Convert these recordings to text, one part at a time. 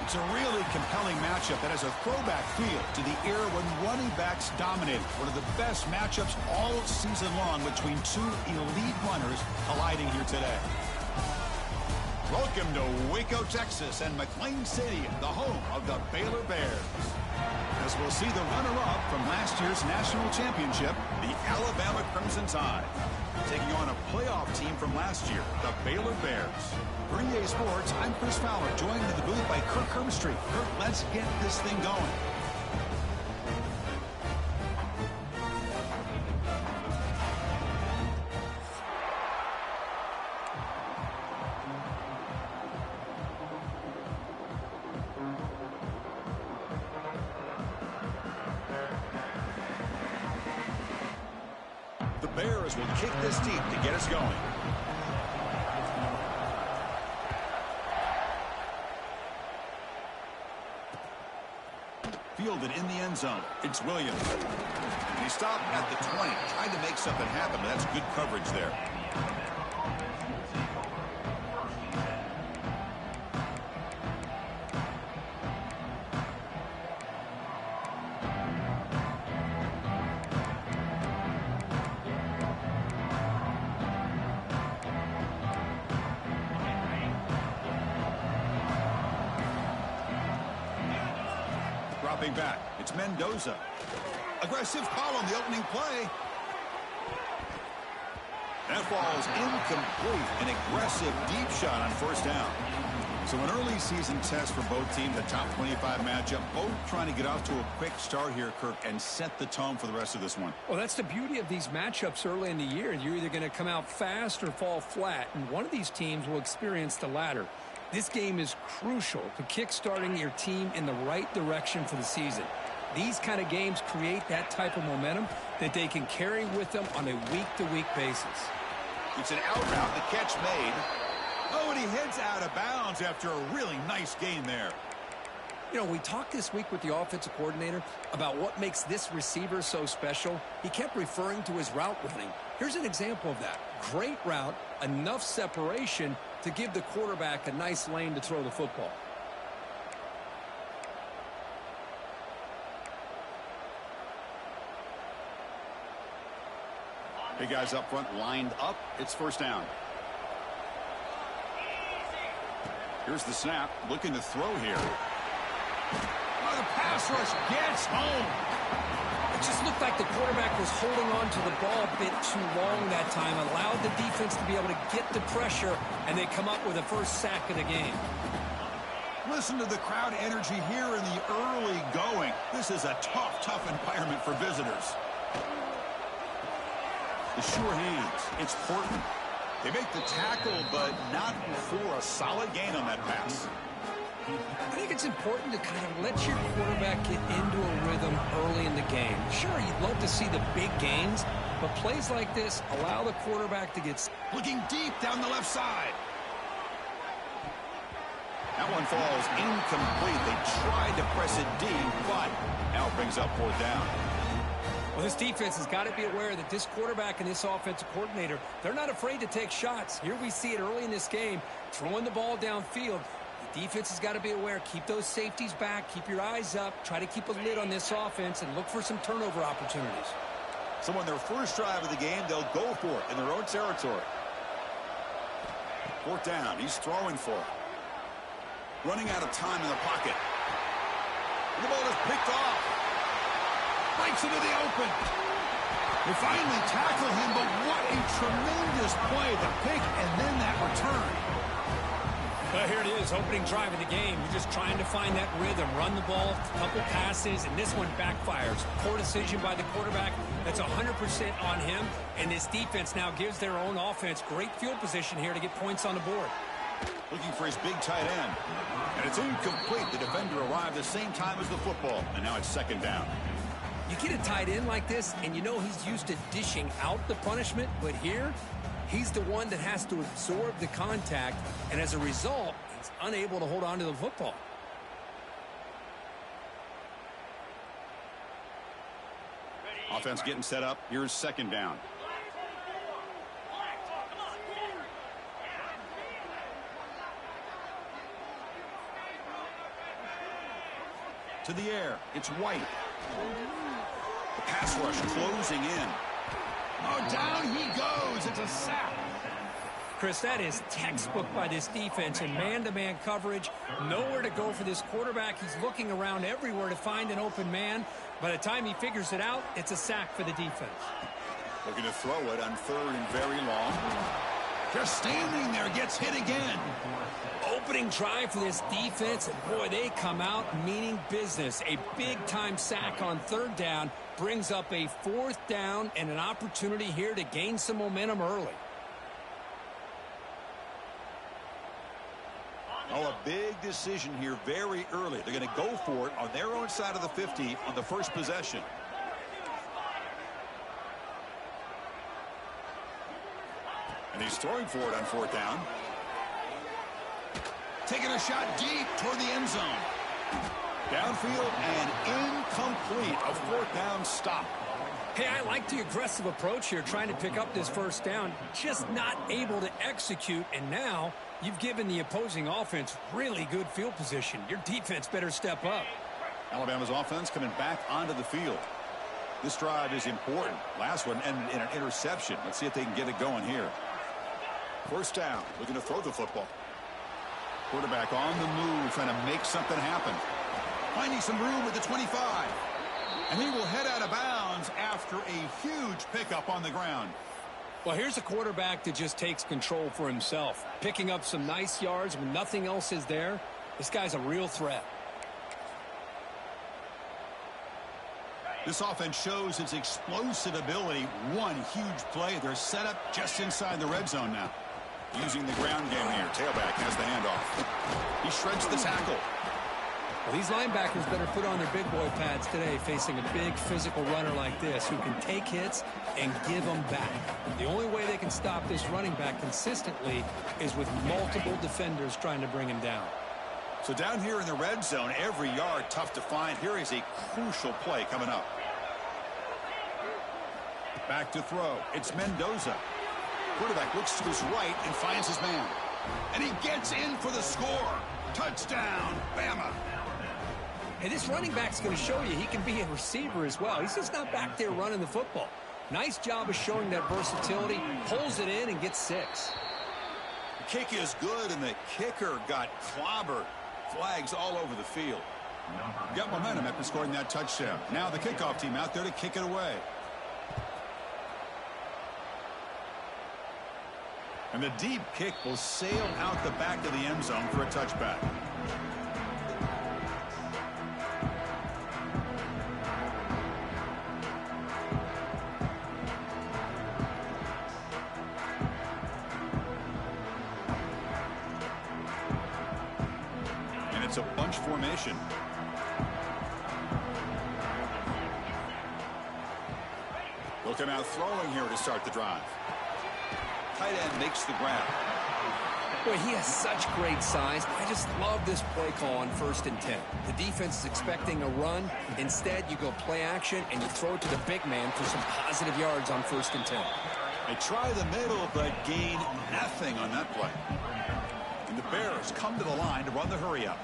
It's a really compelling matchup that has a throwback feel to the era when running backs dominated. One of the best matchups all season long between two elite runners colliding here today. Welcome to Waco, Texas, and McLean Stadium, the home of the Baylor Bears. As we'll see the runner-up from last year's national championship, the Alabama Crimson Tide, taking on a playoff team from last year, the Baylor Bears. For EA Sports, I'm Chris Fowler, joined in the booth by Kirk Hermstreet. Kirk, let's get this thing going. The Bears will kick this deep to get us going. Fielded in the end zone. It's Williams. And he stopped at the 20, trying to make something happen, but that's good coverage there. Dropping back, it's Mendoza. Aggressive call on the opening play. That falls incomplete. An aggressive deep shot on first down. So an early season test for both teams, a top 25 matchup. Both trying to get off to a quick start here, Kirk, and set the tone for the rest of this one. Well, that's the beauty of these matchups early in the year. You're either going to come out fast or fall flat, and one of these teams will experience the latter. This game is crucial to kick-starting your team in the right direction for the season. These kind of games create that type of momentum that they can carry with them on a week-to-week basis. It's an out route, the catch made. Oh, and he heads out of bounds after a really nice gain there. You know, we talked this week with the offensive coordinator about what makes this receiver so special. He kept referring to his route running. Here's an example of that. Great route, enough separation to give the quarterback a nice lane to throw the football. Big guys up front lined up. It's first down. Here's the snap. Looking to throw here. Oh, the pass rush gets home. It just looked like the quarterback was holding on to the ball a bit too long that time, allowed the defense to be able to get the pressure, and they come up with the first sack of the game. Listen to the crowd energy here in the early going. This is a tough environment for visitors. The sure hands. It's Portland. They make the tackle, but not before a solid gain on that pass. I think it's important to kind of let your quarterback get into a rhythm early in the game. Sure, you'd love to see the big gains, but plays like this allow the quarterback to get... Looking deep down the left side. That one falls incomplete. They tried to press it deep, but now it brings up fourth down. Well, this defense has got to be aware that this quarterback and this offensive coordinator, they're not afraid to take shots. Here we see it early in this game, throwing the ball downfield. The defense has got to be aware. Keep those safeties back. Keep your eyes up. Try to keep a lid on this offense and look for some turnover opportunities. So on their first drive of the game, they'll go for it in their own territory. Fourth down. He's throwing for it. Running out of time in the pocket. And the ball is picked off. Breaks into the open. They finally tackle him, but what a tremendous play. The pick and then that return. Well, here it is, opening drive of the game. You're just trying to find that rhythm, run the ball, a couple passes, and this one backfires. Poor decision by the quarterback. That's 100% on him, and this defense now gives their own offense great field position here to get points on the board. Looking for his big tight end. And it's incomplete. The defender arrived the same time as the football, and now it's second down. You get a tight end like this, and you know he's used to dishing out the punishment, but here, he's the one that has to absorb the contact, and as a result, he's unable to hold on to the football. Offense getting set up. Here's second down. To the air. It's White. The pass rush closing in. Oh, down he goes. It's a sack. Chris, that is textbook by this defense in man-to-man coverage. Nowhere to go for this quarterback. He's looking around everywhere to find an open man. By the time he figures it out, it's a sack for the defense. Looking to throw it on 3rd and very long. Just standing there, gets hit again. Opening drive for this defense, and boy, they come out meaning business. A big-time sack on 3rd down brings up a 4th down and an opportunity here to gain some momentum early. Oh, a big decision here very early. They're going to go for it on their own side of the 50 on the first possession. And he's throwing for it on 4th down. Taking a shot deep toward the end zone. Downfield and incomplete. A 4th down stop. Hey, I like the aggressive approach here, trying to pick up this 1st down. Just not able to execute, and now you've given the opposing offense really good field position. Your defense better step up. Alabama's offense coming back onto the field. This drive is important. Last one ended in an interception. Let's see if they can get it going here. 1st down, looking to throw the football. Quarterback on the move, trying to make something happen. Finding some room at the 25. And he will head out of bounds after a huge pickup on the ground. Well, here's a quarterback that just takes control for himself. Picking up some nice yards when nothing else is there. This guy's a real threat. This offense shows its explosive ability. One huge play. They're set up just inside the red zone now. Using the ground game here. Tailback has the handoff. He shreds the tackle. Well, these linebackers better put on their big boy pads today, facing a big physical runner like this who can take hits and give them back. The only way they can stop this running back consistently is with multiple defenders trying to bring him down. So down here in the red zone, every yard tough to find. Here is a crucial play coming up. Back to throw. It's Mendoza. Quarterback looks to his right and finds his man. And he gets in for the score. Touchdown, Bama. Hey, this running back's going to show you he can be a receiver as well. He's just not back there running the football. Nice job of showing that versatility. Pulls it in and gets 6. The kick is good, and the kicker got clobbered. Flags all over the field. Got momentum after scoring that touchdown. Now the kickoff team out there to kick it away. And the deep kick will sail out the back of the end zone for a touchback. And it's a bunch formation. Looking out throwing here to start the drive. Tight end makes the grab. Boy, he has such great size. I just love this play call on 1st and 10. The defense is expecting a run. Instead, you go play action, and you throw it to the big man for some positive yards on 1st and 10. They try the middle, but gain nothing on that play. And the Bears come to the line to run the hurry-up.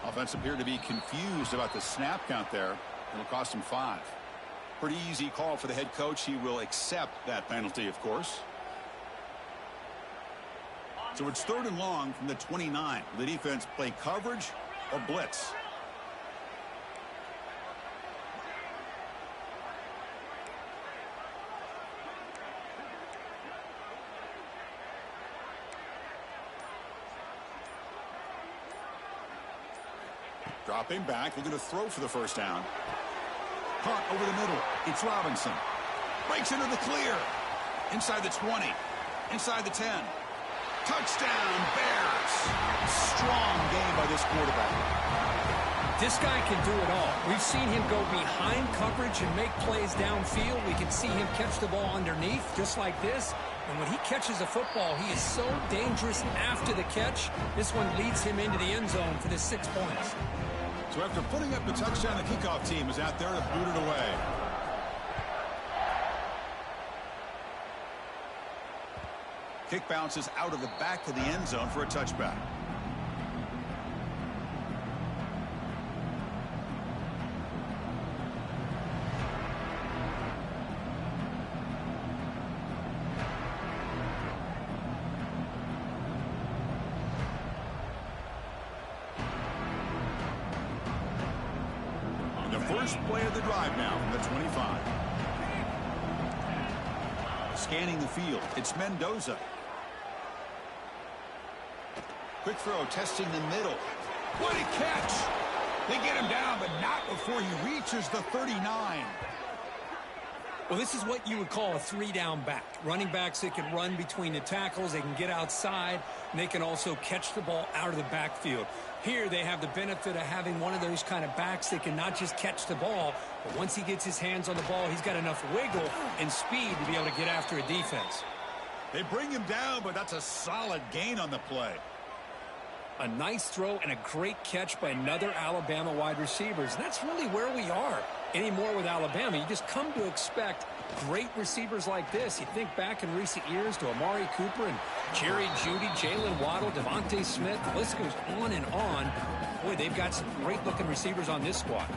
Offense appeared to be confused about the snap count there. It'll cost him 5. Pretty easy call for the head coach. He will accept that penalty, of course. So it's 3rd and long from the 29. Will the defense play coverage or blitz? Dropping back, looking to throw for the 1st down. Caught over the middle. It's Robinson. Breaks into the clear. Inside the 20. Inside the 10. Touchdown, Bears. Strong game by this quarterback. This guy can do it all. We've seen him go behind coverage and make plays downfield. We can see him catch the ball underneath, just like this. And when he catches a football, he is so dangerous after the catch. This one leads him into the end zone for the 6 points. So after putting up the touchdown, the kickoff team is out there to boot it away. Kick bounces out of the back of the end zone for a touchback. First play of the drive now from the 25. Scanning the field, it's Mendoza. Quick throw, testing the middle. What a catch! They get him down, but not before he reaches the 39. Well, this is what you would call a three-down back. Running backs that can run between the tackles, they can get outside, and they can also catch the ball out of the backfield. Here they have the benefit of having one of those kind of backs that can not just catch the ball, but once he gets his hands on the ball, he's got enough wiggle and speed to be able to get after a defense. They bring him down, but that's a solid gain on the play. A nice throw and a great catch by another Alabama wide receivers. That's really where we are anymore with Alabama. You just come to expect great receivers like this. You think back in recent years to Amari Cooper and Jerry Jeudy, Jalen Waddle, Devontae Smith. The list goes on and on. Boy, they've got some great-looking receivers on this squad.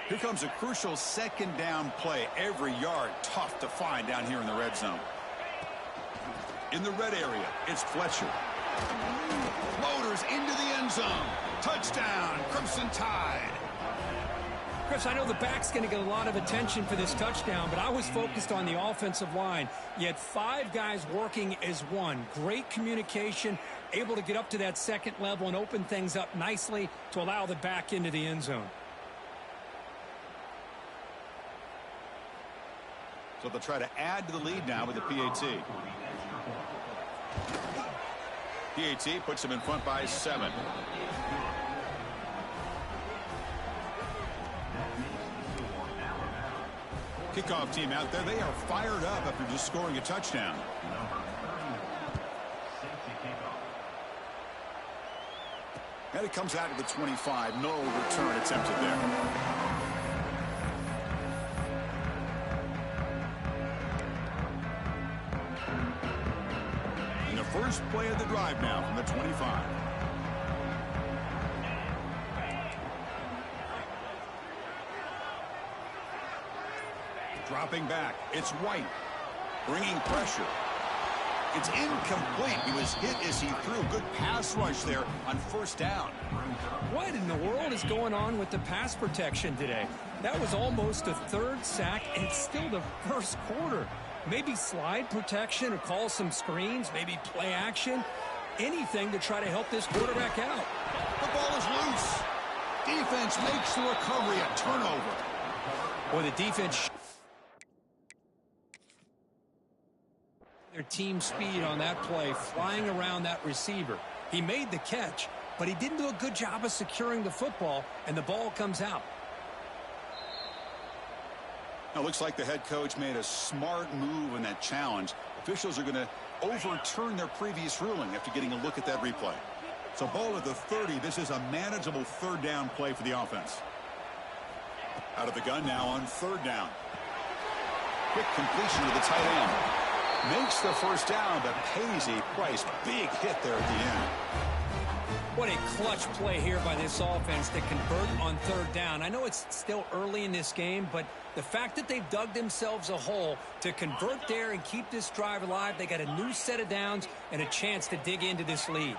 Here comes a crucial second down play. Every yard tough to find down here in the red zone. In the red area, it's Fletcher. Motors into the end zone. Touchdown, Crimson Tide. Chris, I know the back's going to get a lot of attention for this touchdown, but I was focused on the offensive line. You had 5 guys working as one. Great communication, able to get up to that second level and open things up nicely to allow the back into the end zone. So they'll try to add to the lead now with the PAT. PAT puts them in front by 7. Kickoff team out there. They are fired up after just scoring a touchdown. And it comes out to the 25. No return attempted there. First play of the drive now from the 25. Dropping back, it's White. Bringing pressure. It's incomplete. He was hit as he threw. Good pass rush there on first down. What in the world is going on with the pass protection today? That was almost a 3rd sack, and it's still the first quarter. Maybe slide protection or call some screens, maybe play action, anything to try to help this quarterback out. The ball is loose. Defense makes the recovery, a turnover. Boy, the defense, their team speed on that play, flying around that receiver. He made the catch, but he didn't do a good job of securing the football, and the ball comes out. Now, it looks like the head coach made a smart move in that challenge. Officials are going to overturn their previous ruling after getting a look at that replay. So ball at the 30. This is a manageable 3rd down play for the offense. Out of the gun now on 3rd down. Quick completion to the tight end. Makes the first down, but pays a price. Big hit there at the end. What a clutch play here by this offense to convert on 3rd down. I know it's still early in this game, but the fact that they've dug themselves a hole to convert there and keep this drive alive, they got a new set of downs and a chance to dig into this lead.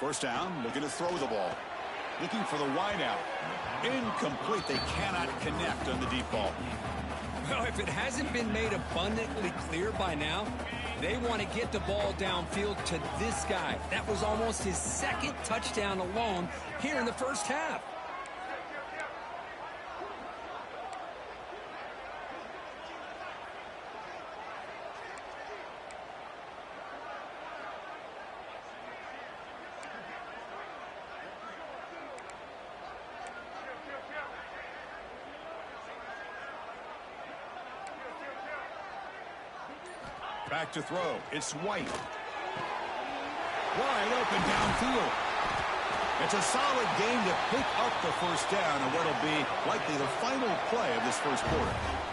First down, looking to throw the ball. Looking for the wide out. Incomplete. They cannot connect on the deep ball. Well, if it hasn't been made abundantly clear by now, they want to get the ball downfield to this guy. That was almost his 2nd touchdown alone here in the first half. Back to throw. It's White. Wide open downfield. It's a solid game to pick up the first down and what'll be likely the final play of this first quarter.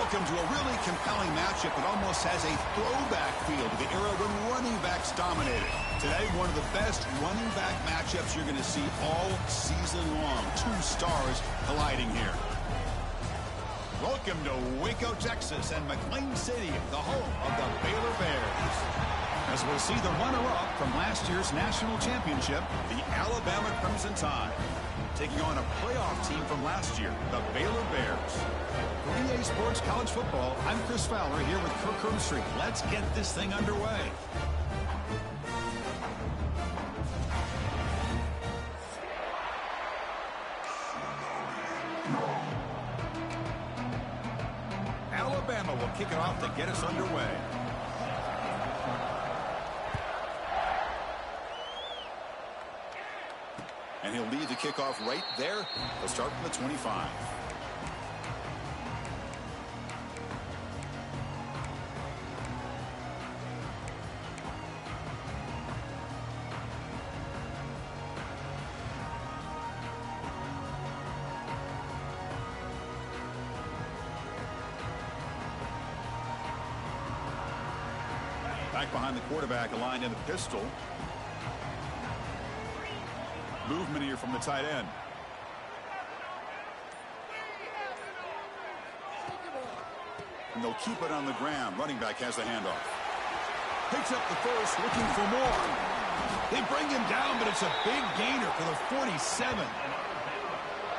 Welcome to a really compelling matchup that almost has a throwback feel to the era when running backs dominated. Today, one of the best running back matchups you're going to see all season long. Two stars colliding here. Welcome to Waco, Texas, and McLean Stadium, the home of the Baylor Bears. As we'll see the runner-up from last year's national championship, the Alabama Crimson Tide, taking on a playoff team from last year, the Baylor Bears. For EA Sports College Football, I'm Chris Fowler here with Kirk Herbstreit. Let's get this thing underway. Alabama will kick it off to get us underway. And he'll lead the kickoff right there. He'll start from the 25. Back behind the quarterback, aligned in the pistol. Movement here from the tight end. And they'll keep it on the ground. Running back has the handoff. Picks up the first, looking for more. They bring him down, but it's a big gainer for the 47.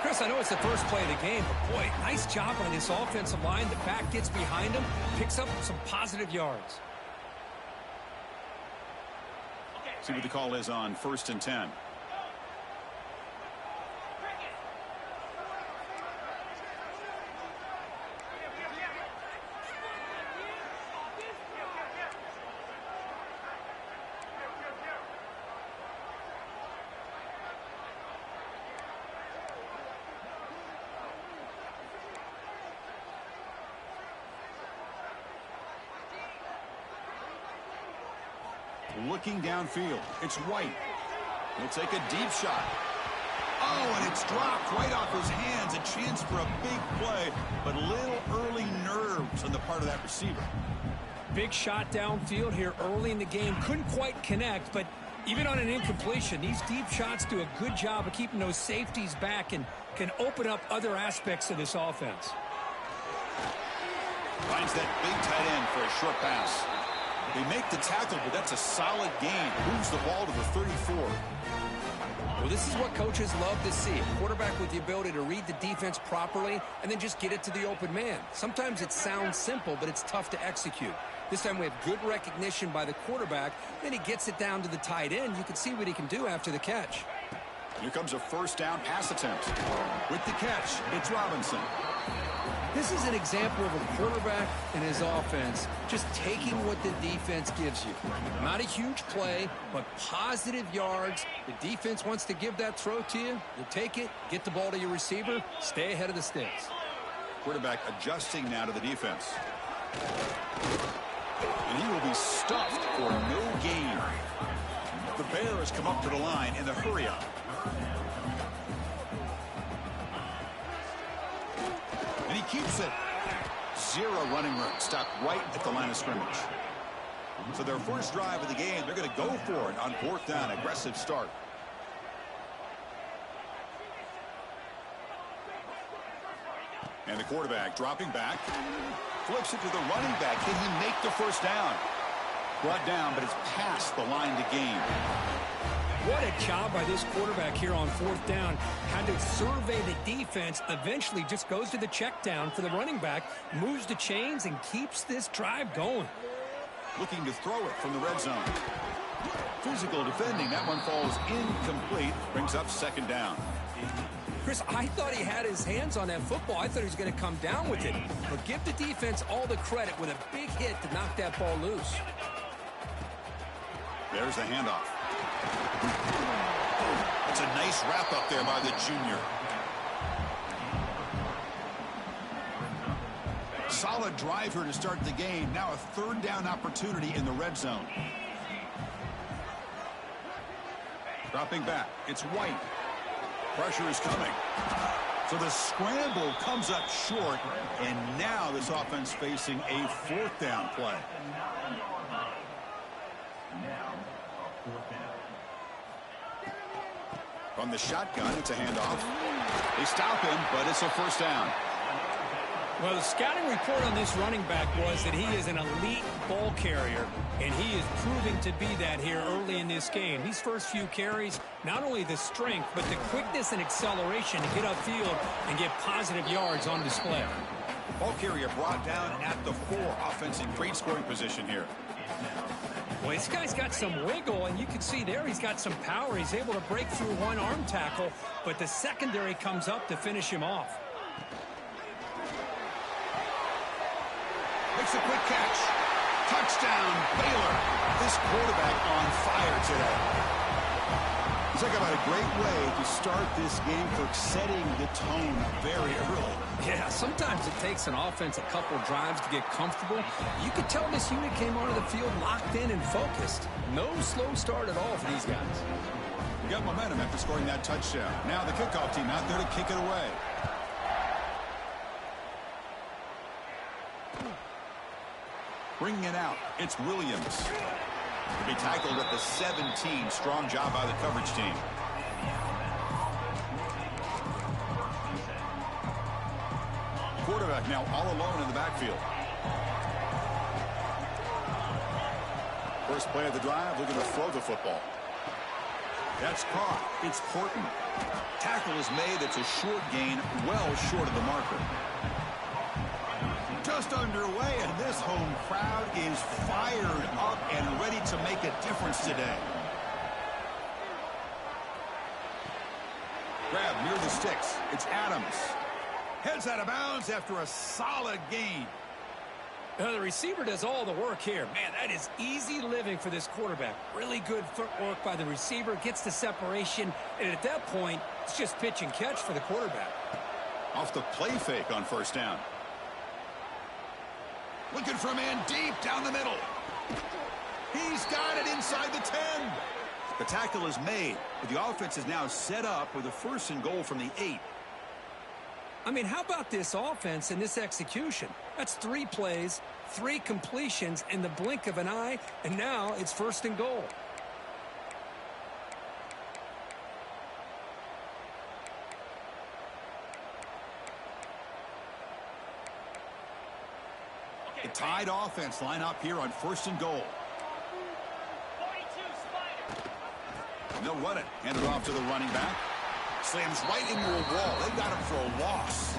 Chris, I know it's the first play of the game, but boy, nice job on this offensive line. The back gets behind him, picks up some positive yards. See what the call is on 1st and 10. Looking downfield, it's White. He'll take a deep shot. Oh, and it's dropped right off his hands. A chance for a big play, but little early nerves on the part of that receiver. Big shot downfield here early in the game. Couldn't quite connect, but even on an incompletion, these deep shots do a good job of keeping those safeties back and can open up other aspects of this offense. Finds that big tight end for a short pass. They make the tackle, but that's a solid gain. Moves the ball to the 34. Well, this is what coaches love to see. A quarterback with the ability to read the defense properly and then just get it to the open man. Sometimes it sounds simple, but it's tough to execute. This time we have good recognition by the quarterback. Then he gets it down to the tight end. You can see what he can do after the catch. Here comes a first down pass attempt. With the catch, it's Robinson. This is an example of a quarterback and his offense just taking what the defense gives you. Not a huge play, but positive yards. The defense wants to give that throw to you. You take it, get the ball to your receiver, stay ahead of the sticks. Quarterback adjusting now to the defense. And he will be stuffed for no gain. The Bears come up to the line in the hurry-up. And he keeps it. Zero running room. Stopped right at the line of scrimmage. So their first drive of the game, they're going to go for it on 4th down. Aggressive start. And the quarterback dropping back. Flips it to the running back. Can he make the first down? Brought down, but it's past the line to gain. What a job by this quarterback here on 4th down. Had to survey the defense, eventually just goes to the check down for the running back, moves the chains, and keeps this drive going. Looking to throw it from the red zone. Physical defending. That one falls incomplete. Brings up 2nd down. Chris, I thought he had his hands on that football. I thought he was going to come down with it. But give the defense all the credit with a big hit to knock that ball loose. There's the handoff. That's a nice wrap up there by the junior. Solid driver to start the game. Now a 3rd down opportunity in the red zone. Dropping back. It's White. Pressure is coming. So the scramble comes up short, and now this offense facing a 4th down play. From the shotgun, it's a handoff. They stop him, but it's a 1st down. Well, the scouting report on this running back was that he is an elite ball carrier, and he is proving to be that here early in this game. These first few carries, not only the strength, but the quickness and acceleration to get upfield and get positive yards on display. Ball carrier brought down at the 4. Offense in great scoring position here. Well, this guy's got some wiggle, and you can see there he's got some power. He's able to break through one arm tackle, but the secondary comes up to finish him off. Makes a quick catch. Touchdown, Baylor. This quarterback on fire today. Talk about a great way to start this game for setting the tone very early. Yeah, sometimes it takes an offense a couple drives to get comfortable. You could tell this unit came onto the field locked in and focused. No slow start at all for these guys. You got momentum after scoring that touchdown. Now the kickoff team out there to kick it away. Bringing it out, it's Williams. To be tackled at the 17. Strong job by the coverage team. Quarterback now all alone in the backfield. First play of the drive, looking to throw the football. That's caught. It's Horton. Tackle is made. It's a short gain, well short of the marker. Just underway, and this home crowd is fired up and ready to make a difference today. Grab near the sticks. It's Adams. Heads out of bounds after a solid gain. The receiver does all the work here. Man, that is easy living for this quarterback. Really good footwork by the receiver, gets the separation, and at that point, it's just pitch and catch for the quarterback. Off the play fake on 1st down. Looking for a man deep down the middle. He's got it inside the 10. The tackle is made, but the offense is now set up with a 1st and goal from the 8. I mean, how about this offense and this execution? That's 3 plays, 3 completions in the blink of an eye, and now it's 1st and goal. The tied offense line up here on 1st and goal. And they'll run it. Hand it off to the running back. Slams right into a wall. They got him for a loss.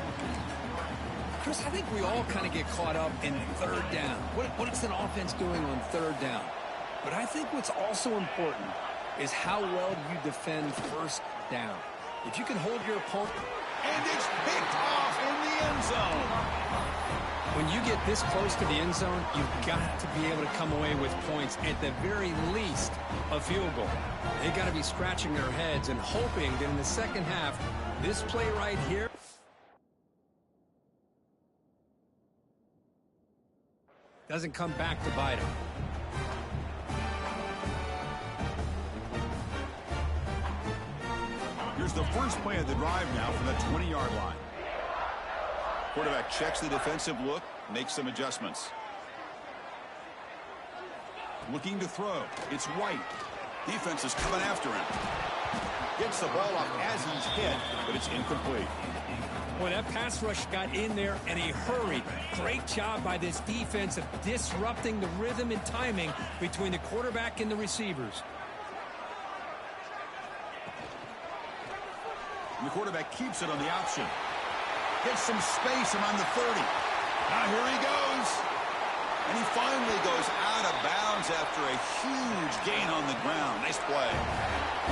Chris, I think we all kind of get caught up in 3rd down. What is an offense doing on 3rd down? But I think what's also important is how well you defend 1st down. If you can hold your opponent. And it's picked off in the end zone. When you get this close to the end zone, you've got to be able to come away with points, at the very least, a field goal. They got to be scratching their heads and hoping that in the second half, this play right here doesn't come back to bite them. Here's the first play of the drive now from the 20-yard line. Quarterback checks the defensive look, makes some adjustments. Looking to throw. It's White. Defense is coming after him. Gets the ball off as he's hit, but it's incomplete. Boy, that pass rush got in there in a hurry. Great job by this defense of disrupting the rhythm and timing between the quarterback and the receivers. And the quarterback keeps it on the option. Gets some space around the 30. Now here he goes. And he finally goes out of bounds after a huge gain on the ground. Nice play.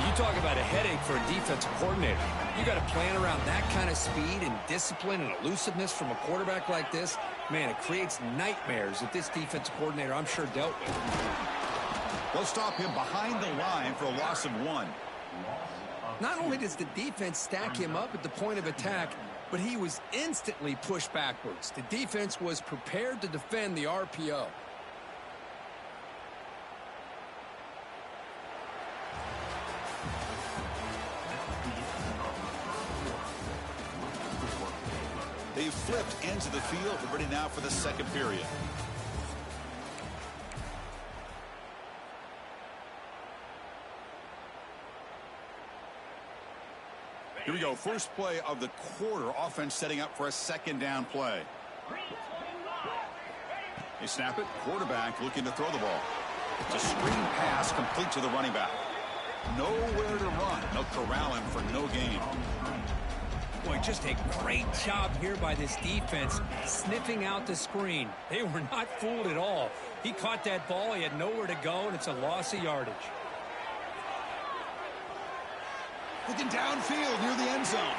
You talk about a headache for a defensive coordinator. You got to plan around that kind of speed and discipline and elusiveness from a quarterback like this. Man, it creates nightmares that this defensive coordinator, I'm sure, dealt with. They'll stop him behind the line for a loss of 1. Not only does the defense stack him up at the point of attack, but he was instantly pushed backwards. The defense was prepared to defend the RPO. flipped ends of the field. We're ready now for the second period. Here we go. First play of the quarter. Offense setting up for a second down play. They snap it. Quarterback looking to throw the ball. It's a screen pass complete to the running back. Nowhere to run. They'll corral him for no gain. Boy, just a great job here by this defense, sniffing out the screen. They were not fooled at all. He caught that ball. He had nowhere to go, and it's a loss of yardage. Looking downfield near the end zone.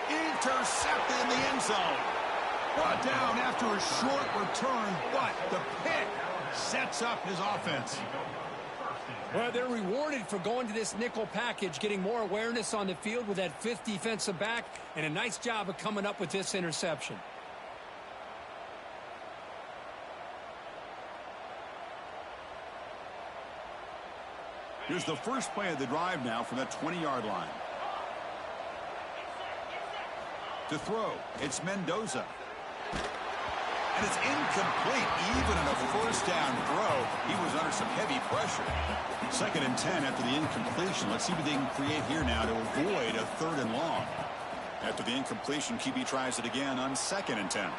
Intercepted in the end zone. Brought down after a short return, but the pick sets up his offense. Well, they're rewarded for going to this nickel package, getting more awareness on the field with that fifth defensive back, and a nice job of coming up with this interception. Here's the first play of the drive now from the 20-yard line. To throw, it's Mendoza. And it's incomplete. Even on a first down throw, he was under some heavy pressure. 2nd and 10 after the incompletion. Let's see what they can create here now to avoid a 3rd and long. After the incompletion, QB tries it again on 2nd and 10.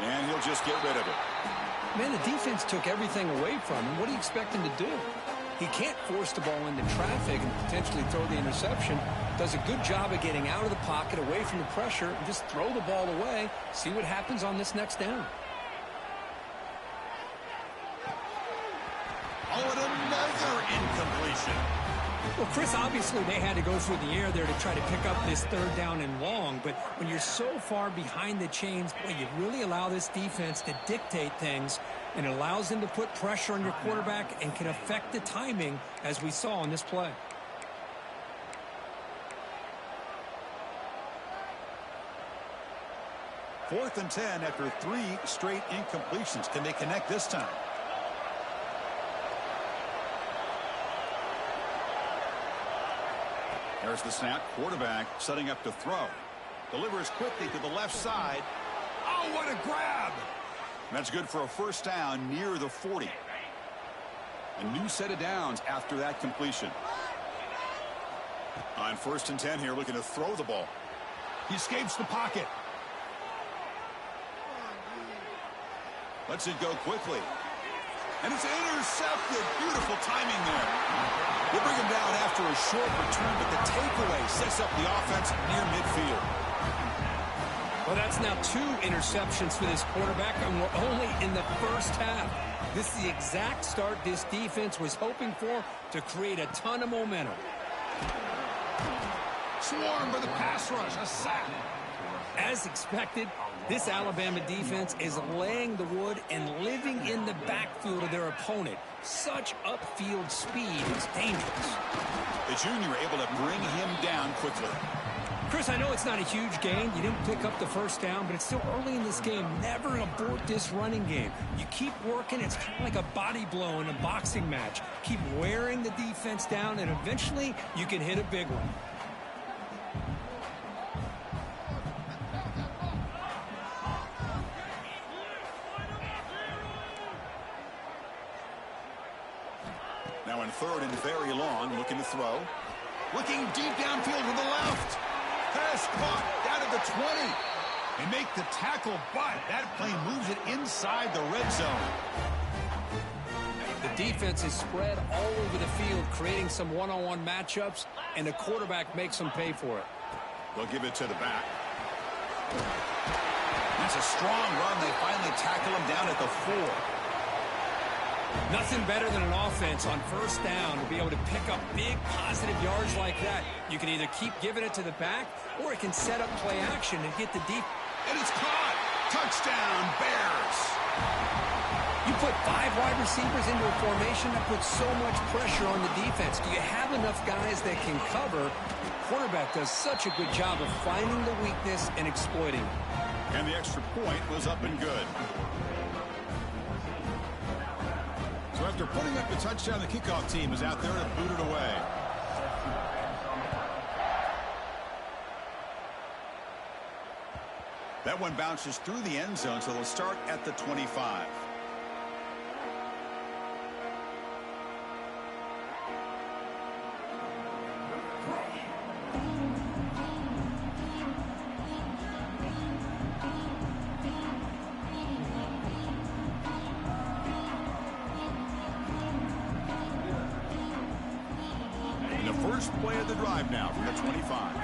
And he'll just get rid of it. Man, the defense took everything away from him. What do you expect him to do? He can't force the ball into traffic and potentially throw the interception. Does a good job of getting out of the pocket, away from the pressure, and just throw the ball away. See what happens on this next down. Oh, and another incompletion. Well, Chris, obviously they had to go through the air there to try to pick up this 3rd down and long, but when you're so far behind the chains, boy, you really allow this defense to dictate things, and it allows them to put pressure on your quarterback and can affect the timing, as we saw on this play. Fourth and 10 after 3 straight incompletions. Can they connect this time? There's the snap. Quarterback setting up to throw. Delivers quickly to the left side. Oh, what a grab! That's good for a first down near the 40. A new set of downs after that completion. On 1st and 10 here, looking to throw the ball. He escapes the pocket. Lets it go quickly. And it's intercepted. Beautiful timing there. We'll bring him down after a short return, but the takeaway sets up the offense near midfield. Well, that's now 2 interceptions for this quarterback, and we're only in the first half. This is the exact start this defense was hoping for to create a ton of momentum. Swarm for the pass rush. A sack. As expected, this Alabama defense is laying the wood and living in the backfield of their opponent. Such upfield speed is dangerous. The junior able to bring him down quickly. Chris, I know it's not a huge gain. You didn't pick up the first down, but it's still early in this game. Never abort this running game. You keep working. It's kind of like a body blow in a boxing match. Keep wearing the defense down, and eventually you can hit a big one. Now in 3rd and very long, looking to throw. Looking deep downfield to the left. Pass caught down at the 20. They make the tackle, but that play moves it inside the red zone. The defense is spread all over the field, creating some one-on-one matchups, and the quarterback makes them pay for it. They'll give it to the back. That's a strong run. They finally tackle him down at the 4. Nothing better than an offense on first down to be able to pick up big positive yards like that. You can either keep giving it to the back, or it can set up play action and get the deep. And it's caught. Touchdown, Bears. You put 5 wide receivers into a formation that puts so much pressure on the defense. Do you have enough guys that can cover? The quarterback does such a good job of finding the weakness and exploiting it. And the extra point was up and good. So after putting up the touchdown, the kickoff team is out there to boot it away. That one bounces through the end zone, so they'll start at the 25. And the first play of the drive now from the 25.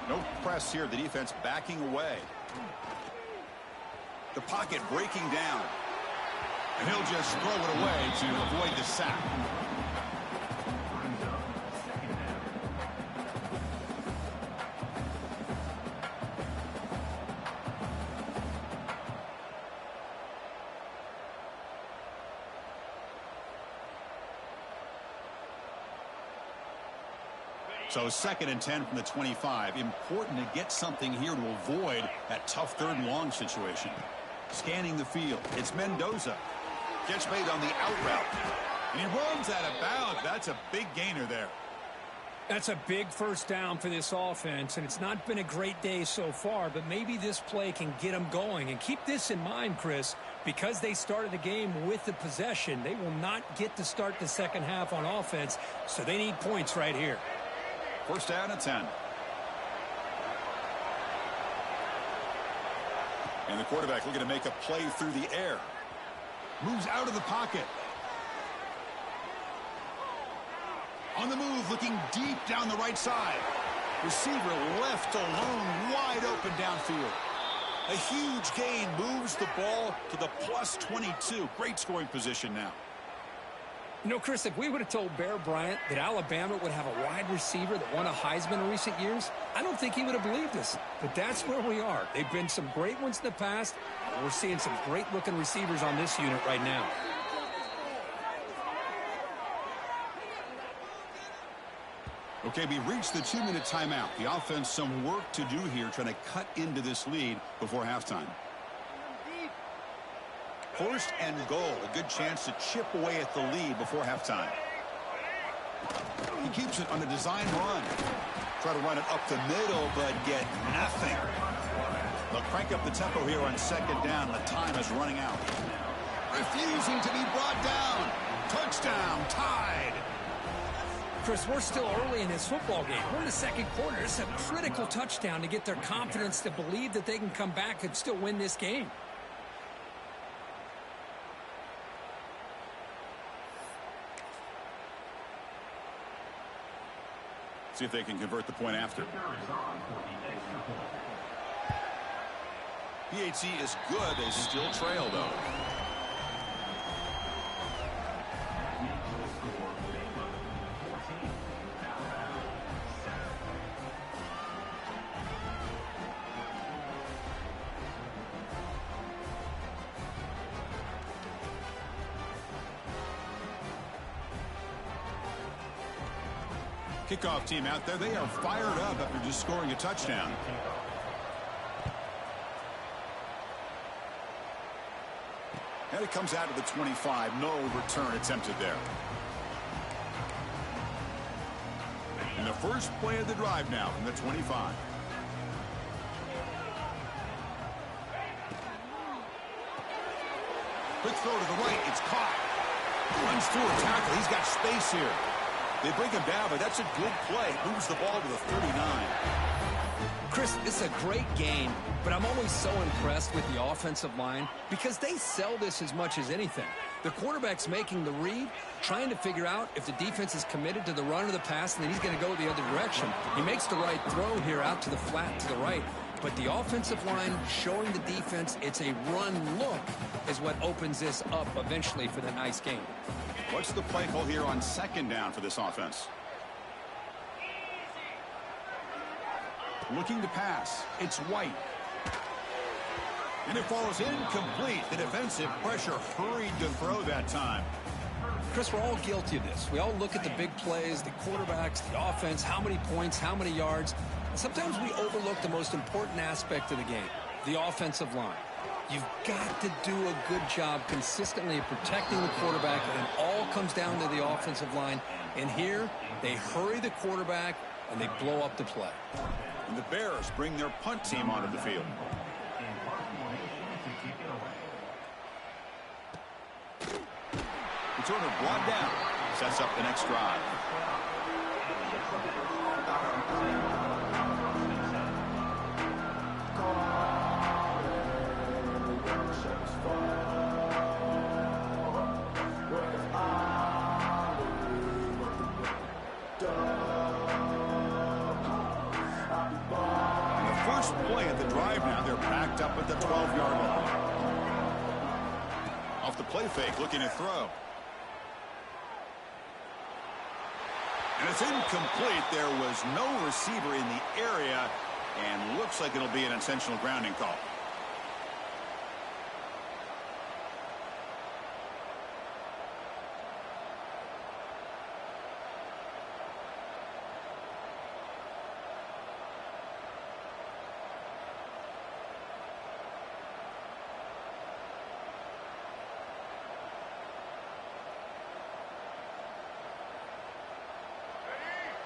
No press here. The defense backing away. The pocket breaking down. And he'll just throw it away to avoid the sack. So 2nd and 10 from the 25. Important to get something here to avoid that tough 3rd and long situation. Scanning the field. It's Mendoza. Gets made on the out route. And he runs out of bounds. That's a big gainer there. That's a big first down for this offense, and it's not been a great day so far, but maybe this play can get them going. And keep this in mind, Chris, because they started the game with the possession, they will not get to start the second half on offense, so they need points right here. First down and 10. And the quarterback looking to make a play through the air. Moves out of the pocket. On the move, looking deep down the right side. Receiver left alone, wide open downfield. A huge gain moves the ball to the plus 22. Great scoring position now. You know, Chris, if we would have told Bear Bryant that Alabama would have a wide receiver that won a Heisman in recent years, I don't think he would have believed us. But that's where we are. They've been some great ones in the past, and we're seeing some great-looking receivers on this unit right now. Okay, we reached the 2-minute timeout. The offense some work to do here, trying to cut into this lead before halftime. 1st and goal, a good chance to chip away at the lead before halftime. He keeps it on a design run. Try to run it up the middle, but get nothing. They'll crank up the tempo here on 2nd down. The time is running out. Refusing to be brought down. Touchdown, tied. Chris, we're still early in this football game. We're in the 2nd quarter. It's a critical touchdown to get their confidence to believe that they can come back and still win this game. See if they can convert the point after. PHC is good. They still trail, though. Kickoff team out there. They are fired up after just scoring a touchdown. And it comes out to the 25. No return attempted there. And the first play of the drive now from the 25. Quick throw to the right. It's caught. Runs through a tackle. He's got space here. They bring him down, but that's a good play. Moves the ball to the 39. Chris, it's a great game, but I'm always so impressed with the offensive line because they sell this as much as anything. The quarterback's making the read, trying to figure out if the defense is committed to the run or the pass, and then he's going to go the other direction. He makes the right throw here out to the flat to the right, but the offensive line showing the defense it's a run look is what opens this up eventually for the nice game. What's the play call here on 2nd down for this offense? Looking to pass. It's White. And it falls incomplete. The defensive pressure hurried to throw that time. Chris, we're all guilty of this. We all look at the big plays, the quarterbacks, the offense, how many points, how many yards. And sometimes we overlook the most important aspect of the game, the offensive line. You've got to do a good job consistently of protecting the quarterback, and it all comes down to the offensive line. And here, they hurry the quarterback, and they blow up the play. And the Bears bring their punt team onto the field. Returner brought down. Sets up the next drive. And the first play of the drive now, they're backed up at the 12-yard line. Off the play fake, looking to throw. And it's incomplete. There was no receiver in the area, and looks like it'll be an intentional grounding call.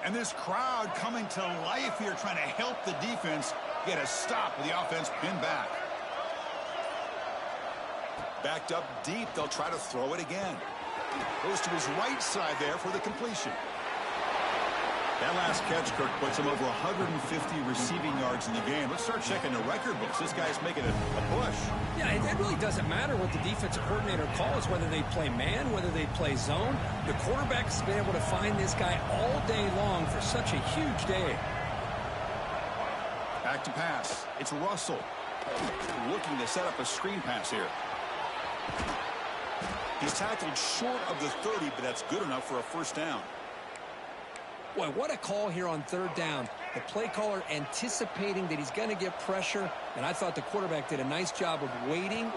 And this crowd coming to life here, trying to help the defense get a stop with the offense pinned back. Backed up deep, they'll try to throw it again. Goes to his right side there for the completion. That last catch, Kirk, puts him over 150 receiving yards in the game. Let's start checking the record books. This guy's making a push. Yeah, it really doesn't matter what the defensive coordinator calls, whether they play man, whether they play zone. The quarterback's been able to find this guy all day long for such a huge day. Back to pass. It's Russell. Looking to set up a screen pass here. He's tackled short of the 30, but that's good enough for a first down. Boy, what a call here on third down. The play caller anticipating that he's going to get pressure, and I thought the quarterback did a nice job of waiting,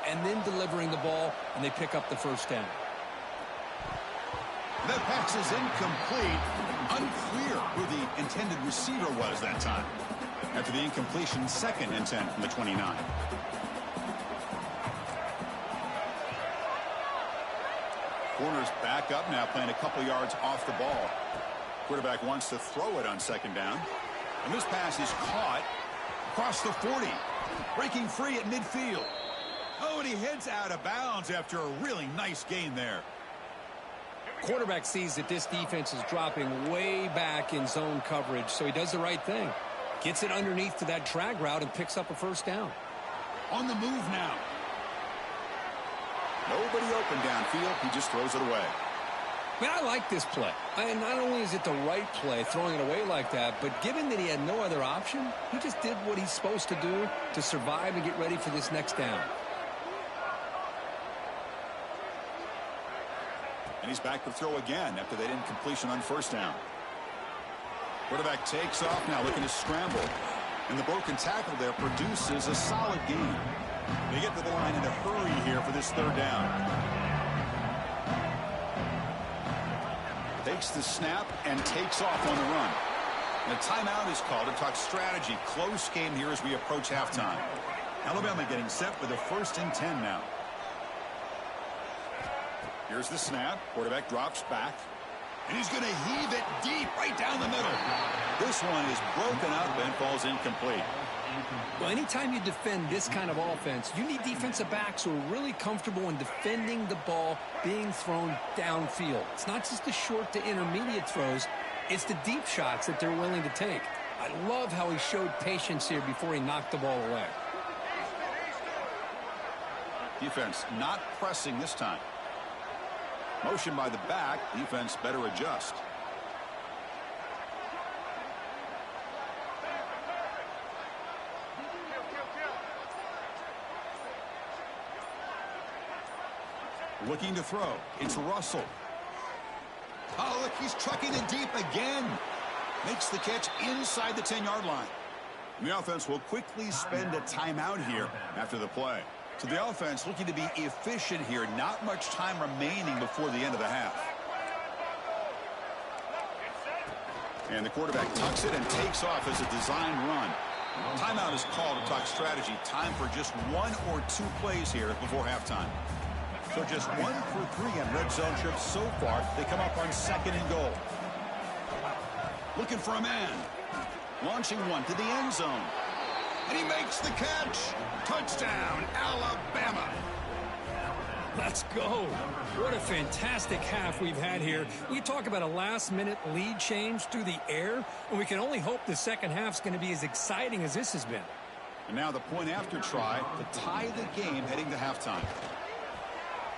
and then delivering the ball, and they pick up the first down. That pass is incomplete. Unclear who the intended receiver was that time. After the incompletion, 2nd and 10 from the 29. Corners back up now, playing a couple yards off the ball. Quarterback wants to throw it on 2nd down. And this pass is caught across the 40. Breaking free at midfield. Oh, and he heads out of bounds after a really nice gain there. Quarterback sees that this defense is dropping way back in zone coverage, so he does the right thing. Gets it underneath to that drag route and picks up a first down. On the move now. Nobody open downfield. He just throws it away. Man, I like this play. And not only is it the right play, throwing it away like that, but given that he had no other option, he just did what he's supposed to do to survive and get ready for this next down. And he's back to throw again after that incompletion on first down. Quarterback takes off now, looking to scramble. And the broken tackle there produces a solid gain. They get to the line in a hurry here for this third down. Takes the snap and takes off on the run. And a timeout is called to talk strategy. Close game here as we approach halftime. Alabama getting set with a 1st and 10 now. Here's the snap. Quarterback drops back. And he's going to heave it deep right down the middle. This one is broken up and falls incomplete. Well, anytime you defend this kind of offense, you need defensive backs who are really comfortable in defending the ball being thrown downfield. It's not just the short to intermediate throws. It's the deep shots that they're willing to take. I love how he showed patience here before he knocked the ball away. Defense not pressing this time. Motion by the back. Defense better adjust. Looking to throw. It's Russell. Oh, look, he's trucking it deep again. Makes the catch inside the 10-yard line. And the offense will quickly spend a timeout here after the play. So the offense looking to be efficient here. Not much time remaining before the end of the half. And the quarterback tucks it and takes off as a design run. Timeout is called to talk strategy. Time for just 1 or 2 plays here before halftime. So just 1 for 3 on red zone trips so far. They come up on 2nd and goal. Looking for a man. Launching one to the end zone. And he makes the catch. Touchdown, Alabama. Let's go. What a fantastic half we've had here. We talk about a last-minute lead change through the air, and we can only hope the second half's going to be as exciting as this has been. And now the point after try to tie the game heading to halftime.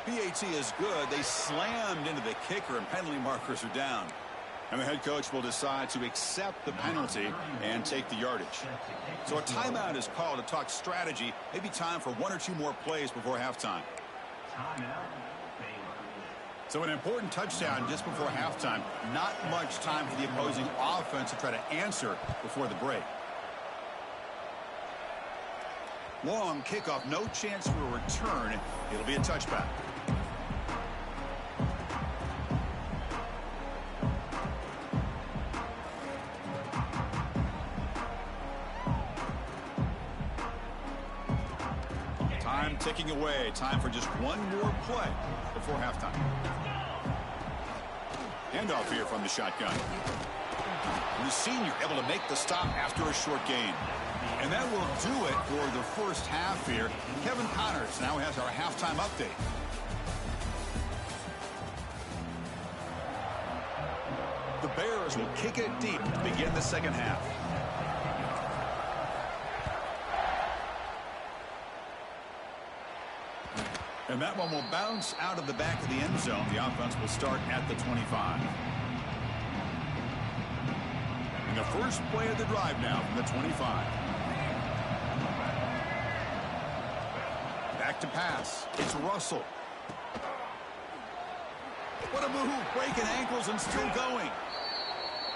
PAT is good. They slammed into the kicker, and penalty markers are down. And the head coach will decide to accept the penalty and take the yardage. So a timeout is called to talk strategy. Maybe time for one or two more plays before halftime. So an important touchdown just before halftime. Not much time for the opposing offense to try to answer before the break. Long kickoff, no chance for a return. It'll be a touchback. Time ticking away. Time for just one more play before halftime. Handoff here from the shotgun. The senior able to make the stop after a short gain. And that will do it for the first half here. Kevin Connors now has our halftime update. The Bears will kick it deep to begin the second half. And that one will bounce out of the back of the end zone. The offense will start at the 25. And the first play of the drive now from the 25. Back to pass. It's Russell. What a move. Breaking ankles and still going.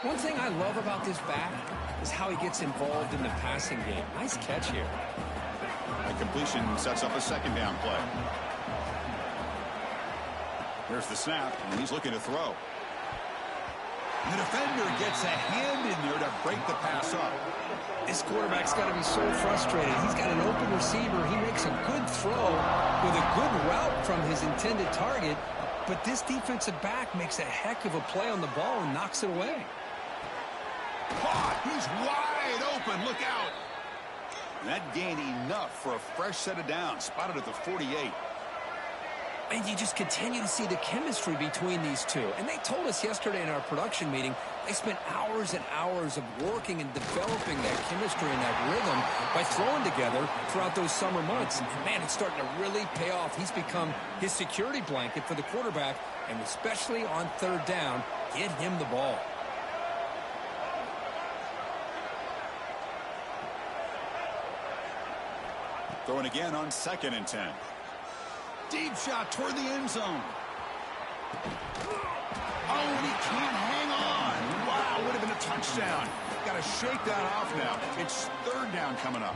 One thing I love about this back is how he gets involved in the passing game. Nice catch here. The completion sets up a second down play. There's the snap, and he's looking to throw. The defender gets a hand in there to break the pass up. This quarterback's got to be so frustrated. He's got an open receiver. He makes a good throw with a good route from his intended target, but this defensive back makes a heck of a play on the ball and knocks it away. Caught. He's wide open. Look out. And that gained enough for a fresh set of downs. Spotted at the 48. And you just continue to see the chemistry between these two. And they told us yesterday in our production meeting, they spent hours and hours of working and developing that chemistry and that rhythm by throwing together throughout those summer months. And man, it's starting to really pay off. He's become his security blanket for the quarterback, and especially on third down, get him the ball. Throwing again on 2nd and 10. Deep shot toward the end zone. Oh, and he can't hang on. Wow, would have been a touchdown. Got to shake that off now. It's third down coming up.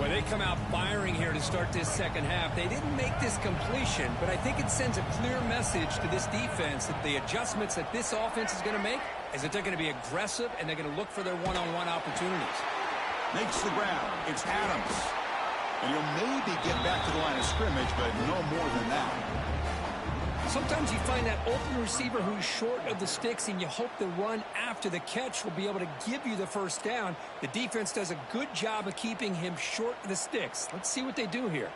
Well, they come out firing here to start this second half. They didn't make this completion, but I think it sends a clear message to this defense that the adjustments that this offense is going to make is that they're going to be aggressive and they're going to look for their one-on-one opportunities. Makes the grab. It's Adams. And he'll maybe get back to the line of scrimmage, but no more than that. Sometimes you find that open receiver who's short of the sticks, and you hope the run after the catch will be able to give you the first down. The defense does a good job of keeping him short of the sticks. Let's see what they do here.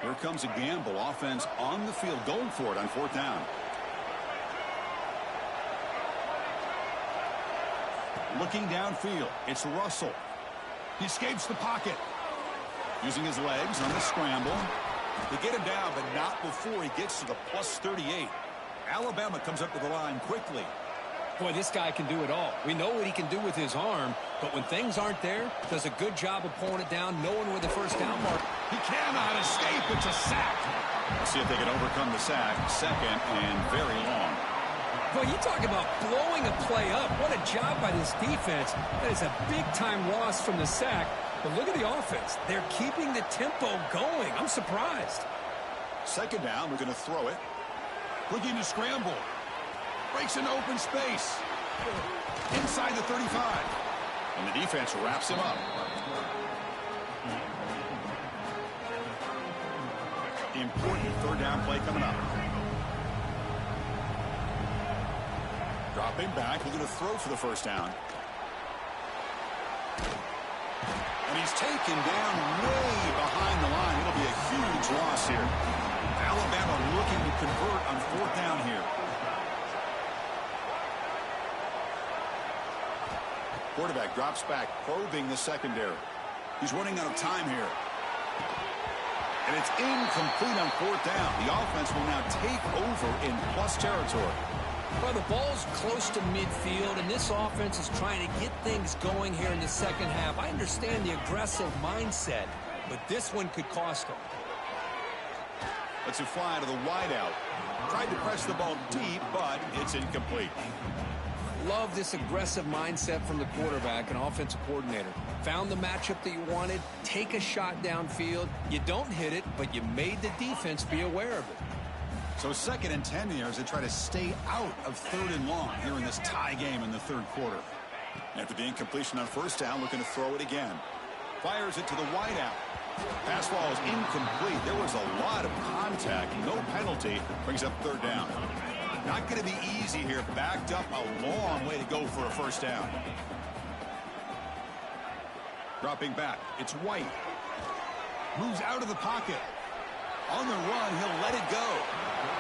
Here comes a gamble. Offense on the field, going for it on 4th down. Looking downfield, it's Russell. He escapes the pocket. Using his legs on the scramble. They get him down, but not before he gets to the plus 38. Alabama comes up to the line quickly. Boy, this guy can do it all. We know what he can do with his arm, but when things aren't there, does a good job of pulling it down, knowing where the first down mark. He cannot escape. It's a sack. Let's see if they can overcome the sack. Second and very long. Boy, you talk about blowing a play up. What a job by this defense. That is a big-time loss from the sack. But look at the offense. They're keeping the tempo going. I'm surprised. Second down, we're going to throw it. Looking to scramble. Breaks into open space. Inside the 35. And the defense wraps him up. Important third down play coming up. Dropping back, looking to throw for the first down. And he's taken down way behind the line. It'll be a huge loss here. Alabama looking to convert on fourth down here. Quarterback drops back, probing the secondary. He's running out of time here. And it's incomplete on fourth down. The offense will now take over in plus territory. Well, the ball's close to midfield, and this offense is trying to get things going here in the second half. I understand the aggressive mindset, but this one could cost them. Let's it fly to the wideout. Tried to press the ball deep, but it's incomplete. Love this aggressive mindset from the quarterback and offensive coordinator. Found the matchup that you wanted, take a shot downfield. You don't hit it, but you made the defense be aware of it. So 2nd and 10 here as they try to stay out of 3rd and long here in this tie game in the 3rd quarter. After the incompletion on first down, looking to throw it again. Fires it to the wideout. Pass ball is incomplete. There was a lot of contact. No penalty. Brings up 3rd down. Not going to be easy here. Backed up a long way to go for a first down. Dropping back. It's White. Moves out of the pocket. On the run, he'll let it go.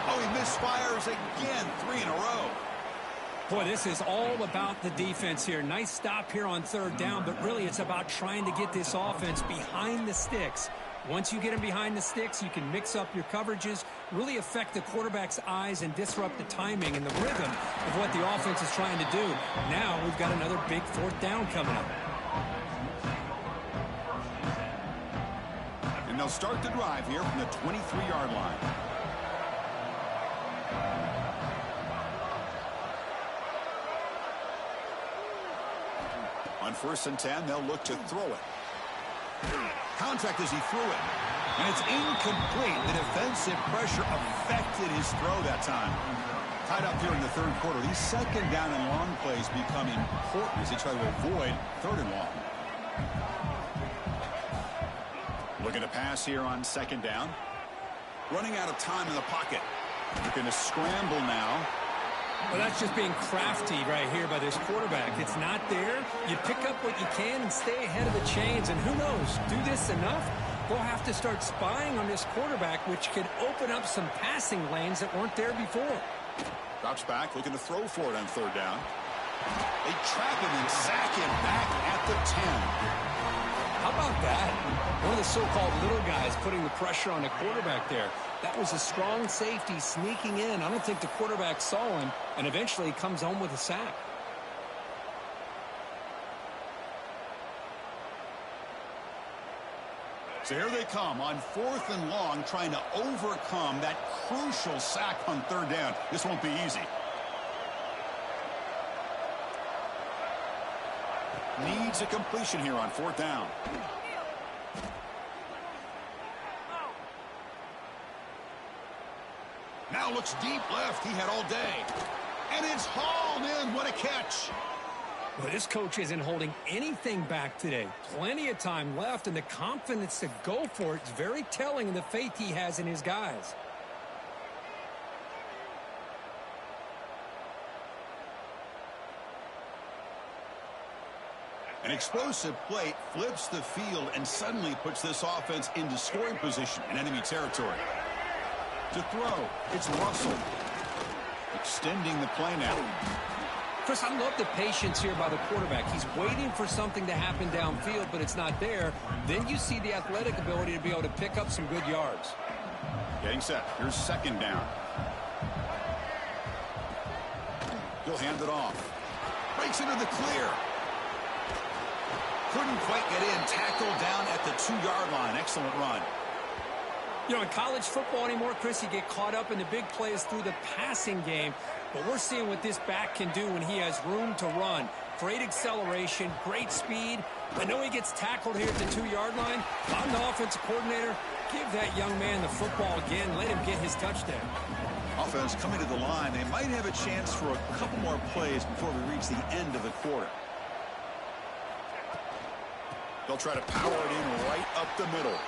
Oh, he misfires again. 3 in a row. Boy, this is all about the defense here. Nice stop here on 3rd down, but really it's about trying to get this offense behind the sticks. Once you get them behind the sticks, you can mix up your coverages, really affect the quarterback's eyes and disrupt the timing and the rhythm of what the offense is trying to do. Now we've got another big 4th down coming up. And they'll start the drive here from the 23-yard line. On 1st and 10, they'll look to throw it. Contact as he threw it. And it's incomplete. The defensive pressure affected his throw that time. Tied up here in the 3rd quarter. These 2nd down and long plays become important as they try to avoid 3rd and long. Looking to pass here on 2nd down. Running out of time in the pocket. Looking to scramble now. Well, that's just being crafty right here by this quarterback. It's not there. You pick up what you can and stay ahead of the chains. And who knows, do this enough, they'll have to start spying on this quarterback, which could open up some passing lanes that weren't there before. Drops back, looking to throw for it on 3rd down. They trap him and sack him back at the 10. How about that? One of the so-called little guys putting the pressure on the quarterback there. That was a strong safety sneaking in. I don't think the quarterback saw him, and eventually he comes home with a sack. So here they come on 4th and long, trying to overcome that crucial sack on 3rd down. This won't be easy. Needs a completion here on 4th down. Now looks deep left. He had all day. And it's hauled in. What a catch. Well, this coach isn't holding anything back today. Plenty of time left, and the confidence to go for it is very telling in the faith he has in his guys. An explosive play flips the field and suddenly puts this offense into scoring position in enemy territory. To throw, it's Russell. Extending the play now. Chris, I love the patience here by the quarterback. He's waiting for something to happen downfield, but it's not there. Then you see the athletic ability to be able to pick up some good yards. Getting set. Here's 2nd down. He'll hand it off. Breaks into the clear. Couldn't quite get in. Tackled down at the 2-yard line. Excellent run. You know, in college football anymore, Chris, you get caught up in the big plays through the passing game. But we're seeing what this back can do when he has room to run. Great acceleration, great speed. I know he gets tackled here at the 2-yard line. I'm the offensive coordinator. Give that young man the football again. Let him get his touchdown. Offense coming to the line. They might have a chance for a couple more plays before we reach the end of the quarter. They'll try to power it in right up the middle.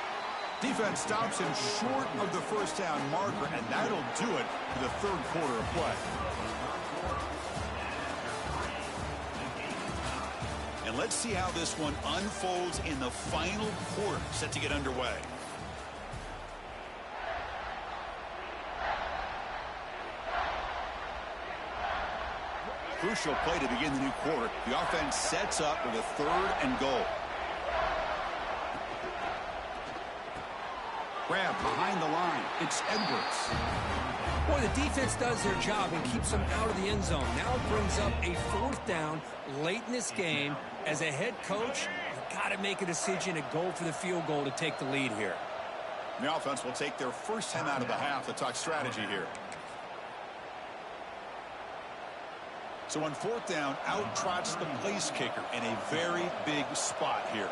Defense stops him short of the first down marker, and that'll do it for the 3rd quarter of play. And let's see how this one unfolds in the final quarter set to get underway. Crucial play to begin the new quarter. The offense sets up with a 3rd and goal. Grab behind the line. It's Edwards. Boy, the defense does their job and keeps them out of the end zone. Now brings up a 4th down late in this game. As a head coach, you've got to make a decision and go for the field goal to take the lead here. The offense will take their first time out of the half to talk strategy here. So on 4th down, out trots the place kicker in a very big spot here.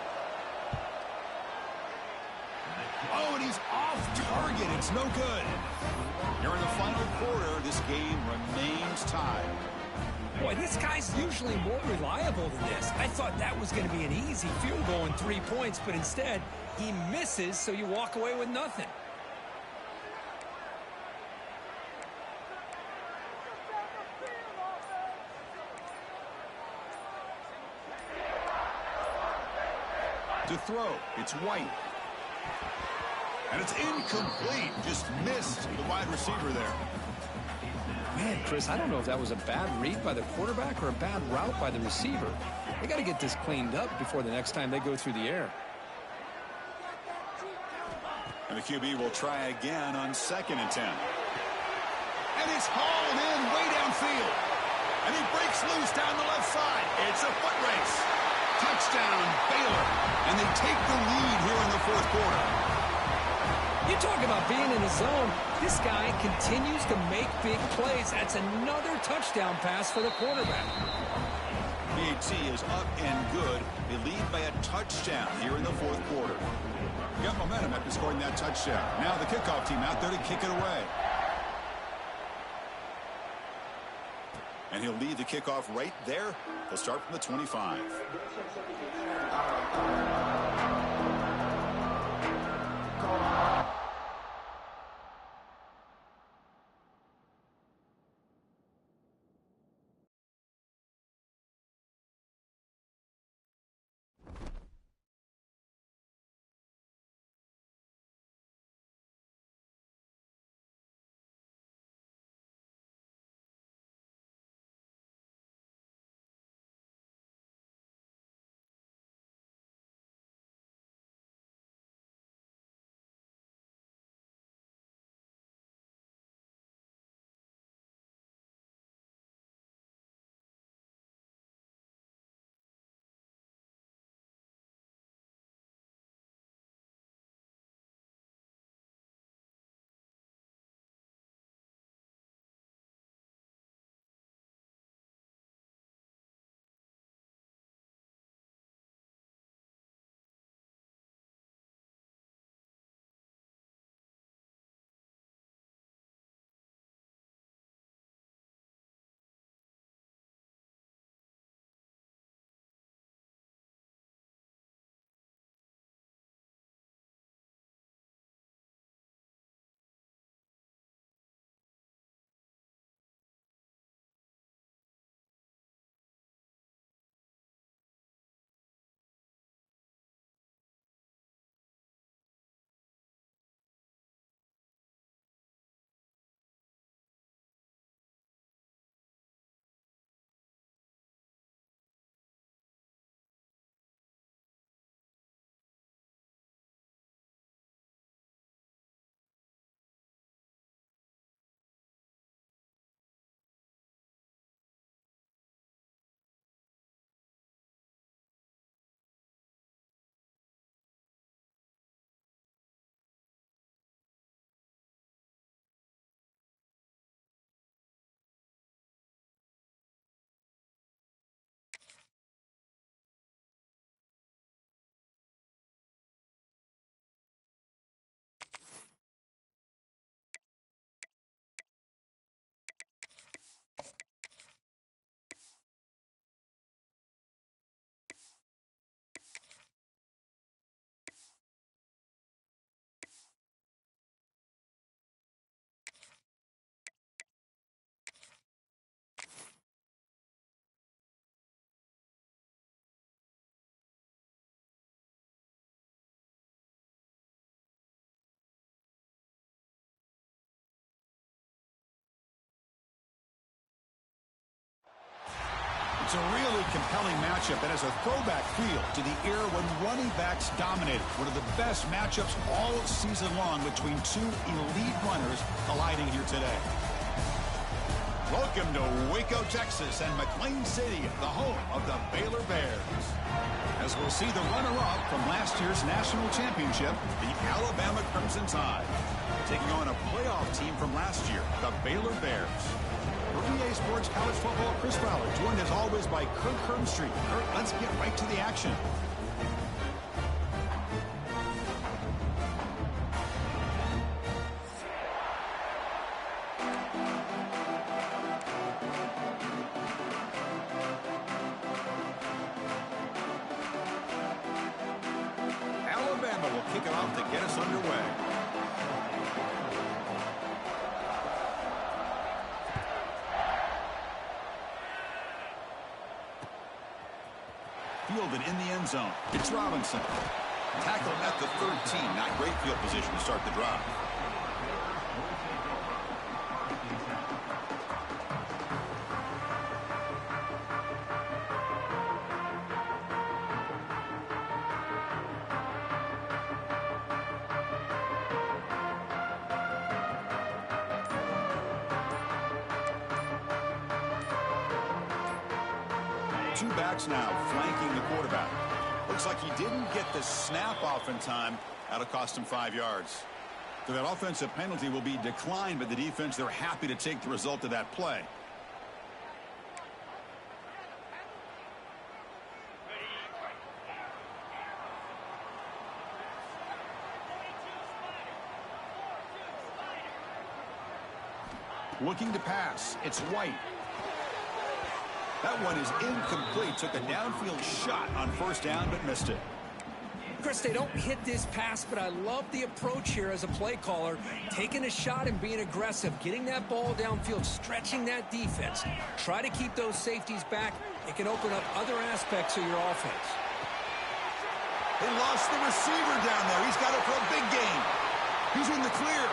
Oh, and he's off target. It's no good. Here in the final quarter, this game remains tied. Boy, this guy's usually more reliable than this. I thought that was going to be an easy field goal and 3 points, but instead, he misses, so you walk away with nothing. To throw, it's White. And it's incomplete. Just missed the wide receiver there. Man, Chris, I don't know if that was a bad read by the quarterback or a bad route by the receiver. They got to get this cleaned up before the next time they go through the air. And the QB will try again on 2nd and 10. And it's hauled in way downfield. And he breaks loose down the left side. It's a foot race. Touchdown, Baylor. And they take the lead here in the 4th quarter. You talk about being in a zone. This guy continues to make big plays. That's another touchdown pass for the quarterback. BAT is up and good. They lead by a touchdown here in the 4th quarter. Got momentum after scoring that touchdown. Now the kickoff team out there to kick it away. And he'll lead the kickoff right there. They'll start from the 25. It's a really compelling matchup that has a throwback feel to the era when running backs dominated. One of the best matchups all season long between two elite runners colliding here today. Welcome to Waco, Texas, and McLean City, the home of the Baylor Bears. As we'll see the runner-up from last year's national championship, the Alabama Crimson Tide, taking on a playoff team from last year, the Baylor Bears. For EA Sports College Football, Chris Fowler, joined as always by Kirk Hermstreet. Kirk, let's get right to the action. Alabama will kick it off to get us underway. Fielded in the end zone. It's Robinson. Tackled at the 13. Not great field position to start the drive. Two backs now flanking the quarterback. Looks like he didn't get the snap off in time. That'll cost him 5 yards. So that offensive penalty will be declined by the defense. They're happy to take the result of that play. Looking to pass. It's White. That one is incomplete. Took a downfield shot on first down, but missed it. Chris, they don't hit this pass, but I love the approach here as a play caller. Taking a shot and being aggressive, getting that ball downfield, stretching that defense. Try to keep those safeties back. It can open up other aspects of your offense. They lost the receiver down there. He's got it for a big gain. He's in the clear.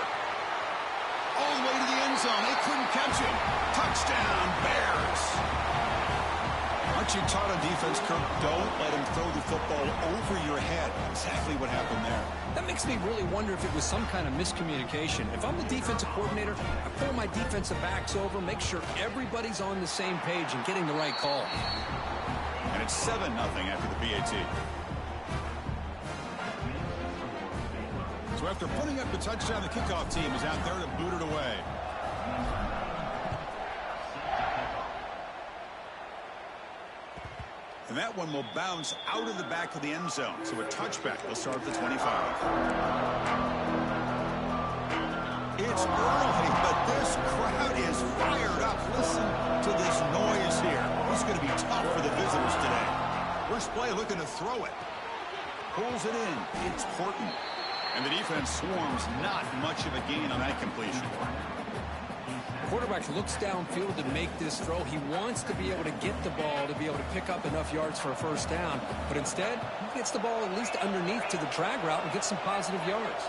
All the way to the end zone. They couldn't catch him. Touchdown, Bears. Aren't you taught on defense, Kirk? Don't let him throw the football over your head. Exactly what happened there. That makes me really wonder if it was some kind of miscommunication. If I'm the defensive coordinator, I pull my defensive backs over, make sure everybody's on the same page and getting the right call. And it's 7-0 after the PAT. So after putting up the touchdown, the kickoff team is out there to boot it away. And that one will bounce out of the back of the end zone. So a touchback will start at the 25. It's early, but this crowd is fired up. Listen to this noise here. This is going to be tough for the visitors today. First play looking to throw it. Pulls it in. It's Horton. And the defense swarms. Not much of a gain on that completion. Quarterback looks downfield to make this throw. He wants to be able to get the ball to be able to pick up enough yards for a first down. But instead, he gets the ball at least underneath to the drag route and gets some positive yards.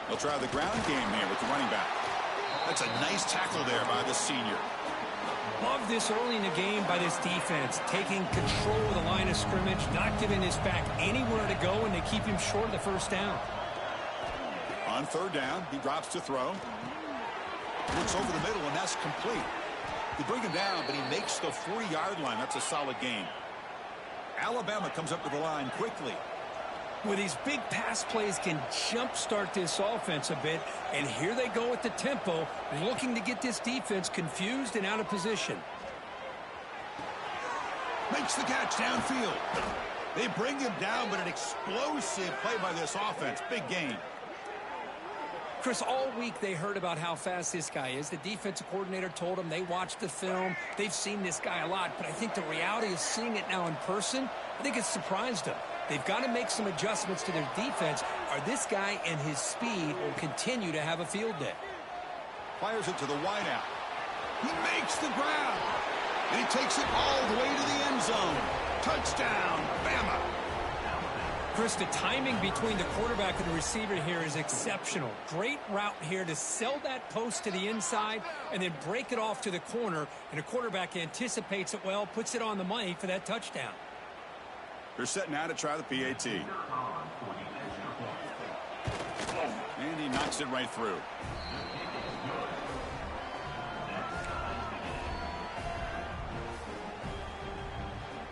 They'll try the ground game here with the running back. That's a nice tackle there by the senior. Love this early in the game by this defense. Taking control of the line of scrimmage, not giving his back anywhere to go, and they keep him short of the first down. On third down, he drops to throw. Looks over the middle, and that's complete. They bring him down, but he makes the 40-yard line. That's a solid gain. Alabama comes up to the line quickly. Well, these big pass plays can jumpstart this offense a bit, and here they go at the tempo, looking to get this defense confused and out of position. Makes the catch downfield. They bring him down, but an explosive play by this offense. Big gain. Chris, all week they heard about how fast this guy is. The defensive coordinator told them they watched the film. They've seen this guy a lot, but I think the reality is seeing it now in person, I think it's surprised them. They've got to make some adjustments to their defense, or this guy and his speed will continue to have a field day. Fires it to the wideout. He makes the grab, and he takes it all the way to the end zone. Touchdown, Bama. Chris, the timing between the quarterback and the receiver here is exceptional. Great route here to sell that post to the inside and then break it off to the corner. And the quarterback anticipates it well, puts it on the money for that touchdown. They're set now to try the PAT. And he knocks it right through.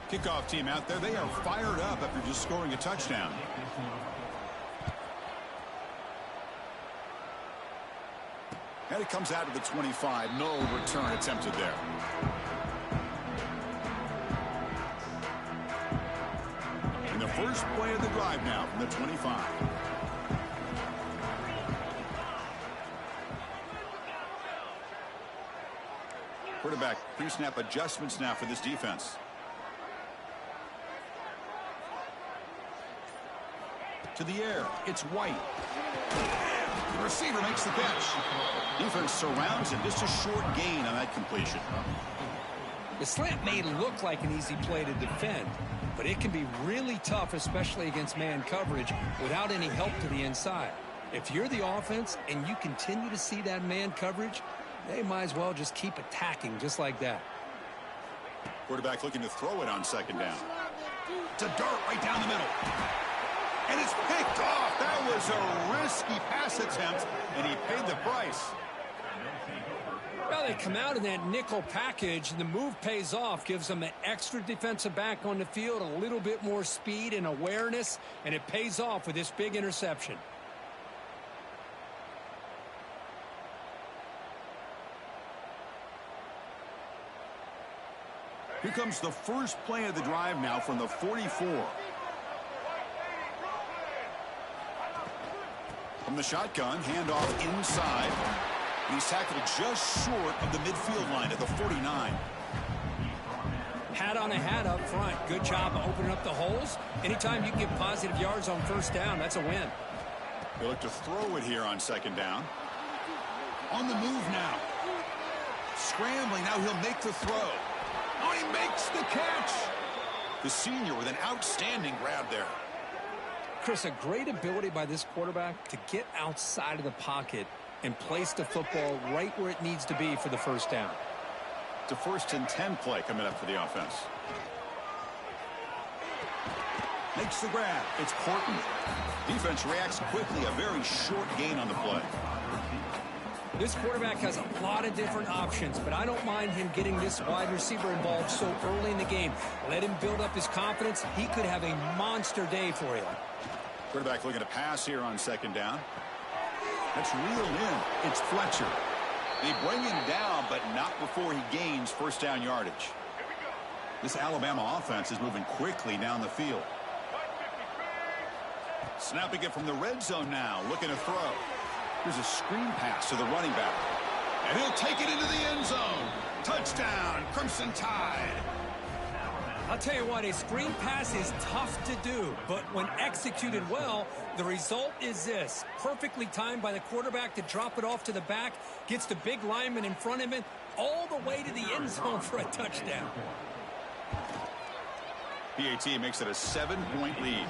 Kickoff team out there. They are fired up after just scoring a touchdown. And it comes out to the 25. No return attempted there. And the first play of the drive now from the 25. Quarterback pre-snap adjustments now for this defense. To the air, it's White. The receiver makes the catch. Defense surrounds him. Just a short gain on that completion. The slant may look like an easy play to defend, but it can be really tough, especially against man coverage, without any help to the inside. If you're the offense and you continue to see that man coverage, they might as well just keep attacking just like that. Quarterback looking to throw it on second down. To dart right down the middle. And it's picked off. That was a risky pass attempt, and he paid the price. Well, they come out in that nickel package, and the move pays off, gives them an extra defensive back on the field, a little bit more speed and awareness, and it pays off with this big interception. Here comes the first play of the drive now from the 44. From the shotgun, handoff inside. And he's tackled just short of the midfield line at the 49. Hat on a hat up front. Good job of opening up the holes. Anytime you can get positive yards on first down, that's a win. They look to throw it here on second down. On the move now. Scrambling, now he'll make the throw. Oh, he makes the catch. The senior with an outstanding grab there. Chris, a great ability by this quarterback to get outside of the pocket and place the football right where it needs to be for the first down. It's a 1st and 10 play coming up for the offense. Makes the grab. It's Horton. Defense reacts quickly. A very short gain on the play. This quarterback has a lot of different options, but I don't mind him getting this wide receiver involved so early in the game. Let him build up his confidence. He could have a monster day for you. Quarterback looking to pass here on second down. That's reeled in. It's Fletcher. They bring him down, but not before he gains first down yardage. This Alabama offense is moving quickly down the field. Snapping it from the red zone now, looking to throw. Here's a screen pass to the running back. And he'll take it into the end zone. Touchdown, Crimson Tide. I'll tell you what, a screen pass is tough to do, but when executed well, the result is this. Perfectly timed by the quarterback to drop it off to the back, gets the big lineman in front of him, all the way to the end zone for a touchdown. PAT makes it a 7-point lead.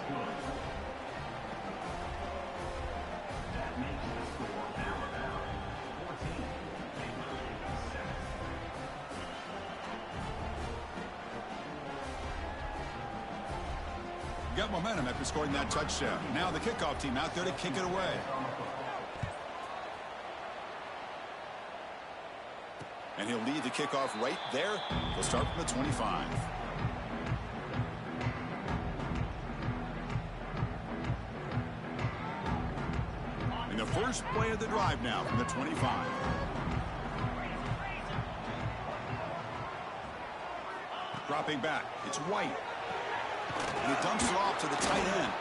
Got momentum after scoring that touchdown. Now the kickoff team out there to kick it away. And he'll lead the kickoff right there. He'll start from the 25. And the first play of the drive now from the 25. Dropping back, it's White. And he dumps it off to the tight end.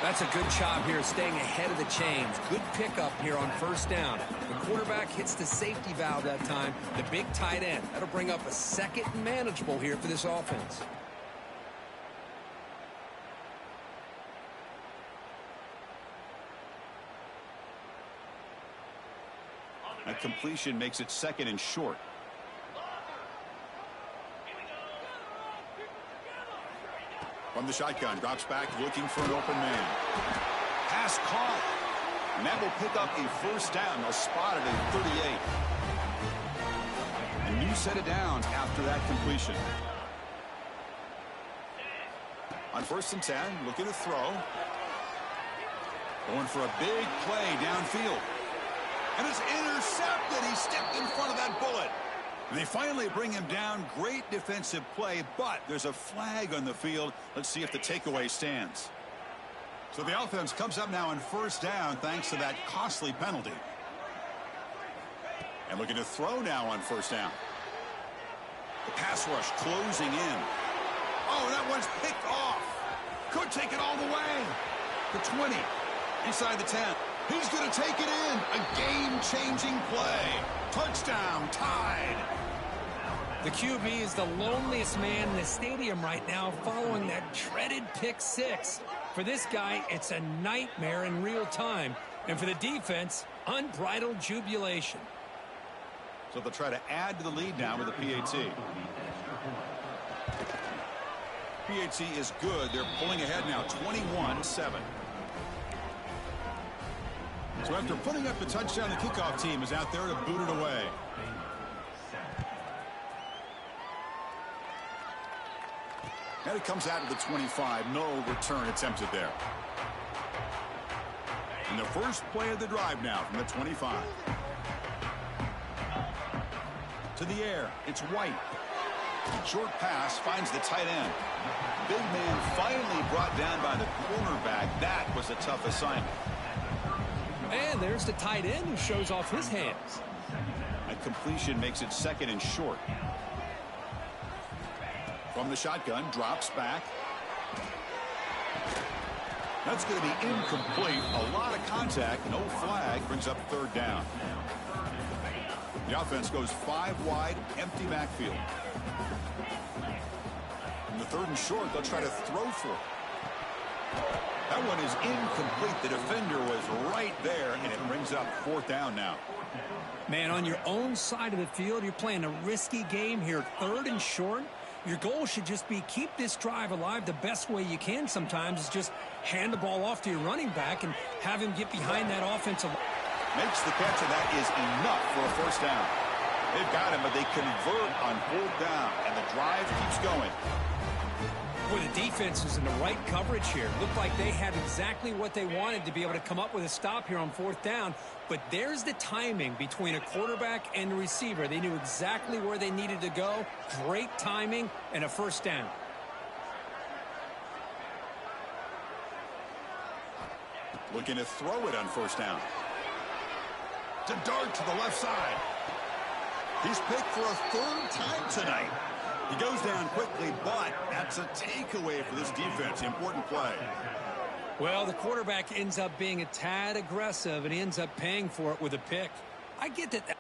That's a good job here, staying ahead of the chains. Good pickup here on first down. The quarterback hits the safety valve that time, the big tight end. That'll bring up a second and manageable here for this offense. That completion makes it 2nd and short. From the shotgun, drops back looking for an open man. Pass caught. And that will pick up a first down. They'll spot it at 38. A new set of downs after that completion. On 1st and 10, looking to throw. Going for a big play downfield. And it's intercepted. He stepped in front of that bullet. And they finally bring him down. Great defensive play, but there's a flag on the field. Let's see if the takeaway stands. So the offense comes up now on 1st down thanks to that costly penalty. And looking to throw now on 1st down. The pass rush closing in. Oh, that one's picked off. Could take it all the way. The 20. Inside the 10. He's going to take it in. A game-changing play. Touchdown, tied. The QB is the loneliest man in the stadium right now following that dreaded pick 6. For this guy, it's a nightmare in real time. And for the defense, unbridled jubilation. So they'll try to add to the lead now with a PAT. PAT is good. They're pulling ahead now, 21-7. So after putting up the touchdown, the kickoff team is out there to boot it away. And it comes out to the 25. No return attempted there. And the first play of the drive now from the 25. To the air. It's White. Short pass finds the tight end. Big man finally brought down by the cornerback. That was a tough assignment. And there's the tight end who shows off his hands. A completion makes it 2nd and short. From the shotgun, drops back. That's going to be incomplete. A lot of contact, no flag, brings up 3rd down. The offense goes 5 wide, empty backfield. In the 3rd and short, they'll try to throw for it. That one is incomplete. The defender was right there, and it brings up 4th down now. Man, on your own side of the field, you're playing a risky game here. 3rd and short. Your goal should just be keep this drive alive the best way you can sometimes is just hand the ball off to your running back and have him get behind that offensive line. Makes the catch, and that is enough for a 1st down. They've got him, but they convert on 4th down, and the drive keeps going. Boy, the defense is in the right coverage here. Looked like they had exactly what they wanted to be able to come up with a stop here on 4th down. But there's the timing between a quarterback and a receiver. They knew exactly where they needed to go. Great timing and a 1st down. Looking to throw it on 1st down. To dart to the left side. He's picked for a 3rd time tonight. He goes down quickly, but that's a takeaway for this defense. Important play. Well, the quarterback ends up being a tad aggressive, and he ends up paying for it with a pick. I get that